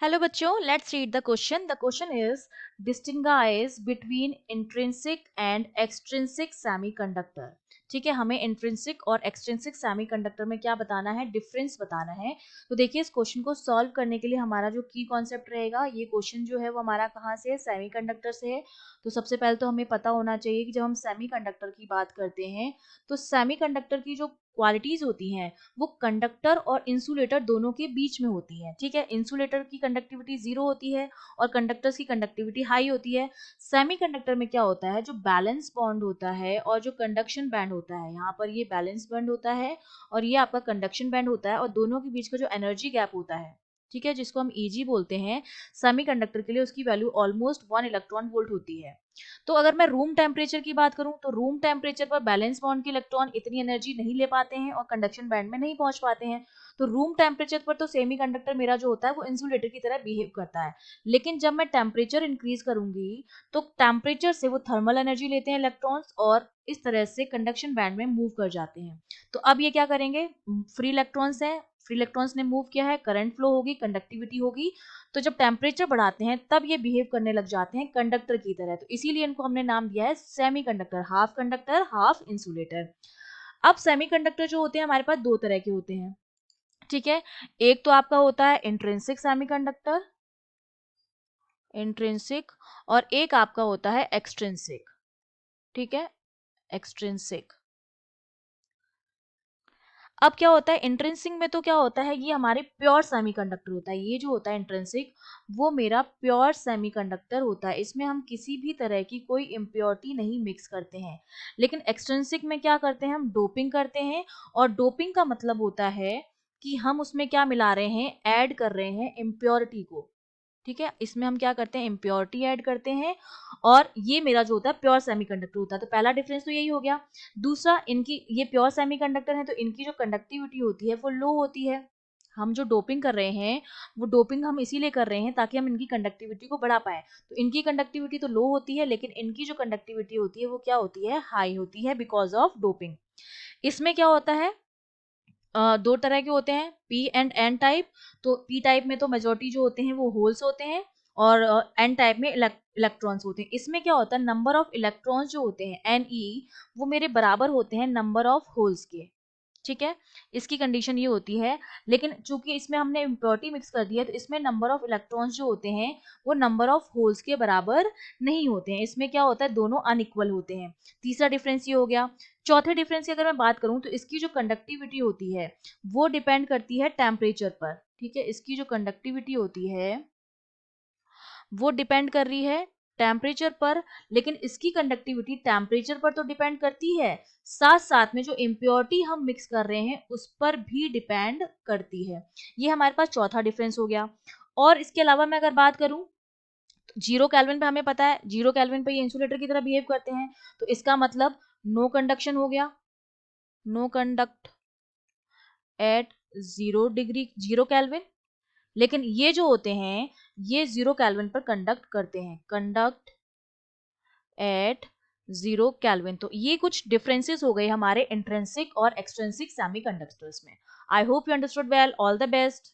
Hello बच्चों, let's read the question. The question is distinguish between intrinsic and extrinsic semiconductor. ठीक है, हमें intrinsic और एक्सट्रिंसिक सेमीकंडक्टर में क्या बताना है, डिफरेंस बताना है। तो देखिए इस क्वेश्चन को सॉल्व करने के लिए हमारा जो की कॉन्सेप्ट रहेगा, ये क्वेश्चन जो है वो हमारा कहाँ से है, सेमीकंडक्टर से है। तो सबसे पहले तो हमें पता होना चाहिए कि जब हम सेमीकंडक्टर की बात करते हैं तो सेमीकंडक्टर की जो क्वालिटीज होती हैं वो कंडक्टर और इंसुलेटर दोनों के बीच में होती है। ठीक है, इंसुलेटर की कंडक्टिविटी 0 होती है और कंडक्टर्स की कंडक्टिविटी हाई होती है। सेमीकंडक्टर में क्या होता है, जो बैलेंस बॉन्ड होता है और जो कंडक्शन बैंड होता है, यहाँ पर ये बैलेंस बॉन्ड होता है और ये आपका कंडक्शन बैंड होता है, और दोनों के बीच का जो एनर्जी गैप होता है, ठीक है, जिसको हम ईजी बोलते हैं, सेमीकंडक्टर के लिए उसकी वैल्यू ऑलमोस्ट 1 इलेक्ट्रॉन वोल्ट होती है। तो अगर मैं रूम टेम्परेचर की बात करूं तो रूम टेम्परेचर पर बैलेंस बॉन्ड के इलेक्ट्रॉन इतनी एनर्जी नहीं ले पाते हैं और कंडक्शन बैंड में नहीं पहुंच पाते हैं। तो रूम टेम्परेचर पर तो सेमीकंडक्टर मेरा जो होता है वो इंसुलेटर की तरह बिहेव करता है। लेकिन जब मैं टेम्परेचर इंक्रीज करूंगी तो टेम्परेचर से वो थर्मल एनर्जी लेते हैं इलेक्ट्रॉन्स और इस तरह से कंडक्शन बैंड में मूव कर जाते हैं। तो अब ये क्या करेंगे, फ्री इलेक्ट्रॉन्स है, फ्री इलेक्ट्रॉन्स ने मूव किया है, करंट फ्लो होगी, कंडक्टिविटी होगी। तो जब टेम्परेचर बढ़ाते हैं तब ये बिहेव करने लग जाते हैं कंडक्टर की तरह। तो इसीलिए इनको हमने नाम दिया है सेमीकंडक्टर, हाफ इंसुलेटर। अब सेमीकंडक्टर जो होते हैं हमारे पास दो तरह के होते हैं। ठीक है, एक तो आपका होता है इंट्रिंसिक सेमीकंडक्टर, इंट्रिंसिक, और एक आपका होता है एक्सट्रिंसिक। ठीक है, एक्सट्रिंसिक। अब क्या होता है इंट्रिंसिक में, तो क्या होता है, ये हमारे प्योर सेमीकंडक्टर होता है। ये जो होता है इंट्रिंसिक वो मेरा प्योर सेमीकंडक्टर होता है, इसमें हम किसी भी तरह की कोई इम्प्योरिटी नहीं मिक्स करते हैं। लेकिन एक्सट्रिंसिक में क्या करते हैं, हम डोपिंग करते हैं, और डोपिंग का मतलब होता है कि हम उसमें क्या मिला रहे हैं, ऐड कर रहे हैं इम्प्योरिटी को। ठीक है, इसमें हम क्या करते हैं, इम्प्योरिटी ऐड करते हैं, और ये मेरा जो होता है प्योर सेमीकंडक्टर होता है। तो पहला डिफरेंस तो यही हो गया। दूसरा, इनकी ये प्योर सेमीकंडक्टर है तो इनकी जो कंडक्टिविटी होती है वो लो होती है। हम जो डोपिंग कर रहे हैं वो डोपिंग हम इसीलिए कर रहे हैं ताकि हम इनकी कंडक्टिविटी को बढ़ा पाए। तो इनकी कंडक्टिविटी तो लो होती है, लेकिन इनकी जो कंडक्टिविटी होती है वो क्या होती है, हाई होती है, बिकॉज ऑफ डोपिंग। इसमें क्या होता है, दो तरह के होते हैं, पी एंड एन टाइप। तो पी टाइप में तो मेजोरिटी जो होते हैं वो होल्स होते हैं, और एन टाइप में इलेक्ट्रॉन्स होते हैं। इसमें क्या होता है, नंबर ऑफ इलेक्ट्रॉन्स जो होते हैं एन ई, वो मेरे बराबर होते हैं नंबर ऑफ होल्स के। ठीक है, इसकी कंडीशन ये होती है। लेकिन चूंकि इसमें हमने इम्प्योरिटी मिक्स कर दी है तो इसमें नंबर ऑफ इलेक्ट्रॉन्स जो होते हैं वो नंबर ऑफ होल्स के बराबर नहीं होते हैं। इसमें क्या होता है, दोनों अनइक्वल होते हैं। तीसरा डिफरेंस ये हो गया। चौथे डिफरेंस की अगर मैं बात करूं तो इसकी जो कंडक्टिविटी होती है वो डिपेंड करती है टेम्परेचर पर। ठीक है, इसकी जो कंडक्टिविटी होती है वो डिपेंड कर रही है टेम्परेचर पर। लेकिन इसकी कंडक्टिविटी टेम्परेचर पर तो डिपेंड करती है, साथ साथ में जो इम्प्योरिटी हम मिक्स कर रहे हैं उस पर भी डिपेंड करती है। ये हमारे पास चौथा डिफरेंस हो गया। और इसके अलावा मैं अगर बात करूं तो 0 केल्विन पे हमें पता है, 0 केल्विन पे ये इंसुलेटर की तरह बिहेव करते हैं। तो इसका मतलब नो कंडक्शन हो गया, no conduct at 0 degree 0 kelvin. लेकिन ये जो होते हैं ये 0 केल्विन पर कंडक्ट करते हैं, कंडक्ट एट 0 केल्विन। तो ये कुछ डिफरेंसेस हो गए हमारे इंट्रिंसिक और एक्सट्रिंसिक सेमीकंडक्टर्स में। I hope you understood well. All the best.